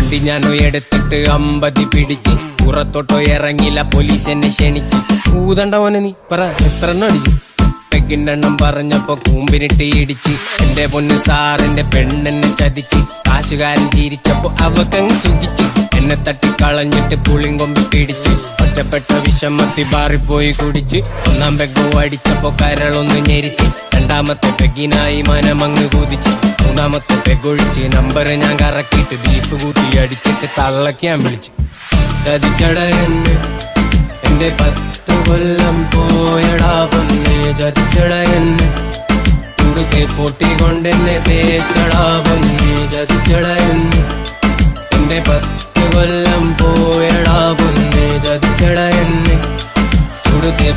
വണ്ടി ഞാനോ എടുത്തിട്ട് 50 പിടിച്ച് പുറത്തോട്ടോ ഇറങ്ങില്ല പോലീസ് എന്നെ ക്ഷണിച്ച്. ഊതണ്ടവനെ നീ പറ എത്ര എണ്ണം അടിച്ചു? പെക്കിണ്ടെണ്ണം പറഞ്ഞപ്പോ കൂമ്പിനിട്ട് ഇടിച്ച്. എന്റെ പൊന്ന് സാറിന്റെ പെണ്ണെന്നെ ചതിച്ച്. കാശുകാരൻ തിരിച്ചപ്പോ അവക്കങ്ങ് സുഖിച്ച്. എന്നെ തട്ടിക്കളഞ്ഞിട്ട് പുളിങ്കൊമ്പ് പിടിച്ച്. ഒറ്റപ്പെട്ട വിഷമത്തി ബാറിപ്പോയി കുടിച്ച്. 1-ാം പെഗ്ഗോ അടിച്ചപ്പോ കരളൊന്ന് ഞെരിച്ച്. 2-ാമത്തെ പെഗ്ഗിനായി മനമങ്ങ് കുതിച്ച്. 3-ാമത്തെ പെഗൊഴിച്ച് നമ്പർ ഞാൻ കറക്കിയിട്ട് ബീഫ് കൂട്ടി അടിച്ചിട്ട് തള്ളക്കാൻ വിളിച്ച്. ചതിച്ചട എന്നെ എന്റെ 10 കൊല്ലം പോയടാ പൊന്നെ. ചതിച്ചട എന്നെ ഉടുക്കെ പൊട്ടിക്കൊണ്ടെന്നെ തേച്ചടാ പൊന്നെ. ചതിച്ചട എന്നെ എന്റെ 10 കൊല്ലം പോയടാ പൊന്നെ. ചതിച്ചട എന്നെ ഉടുക്കെ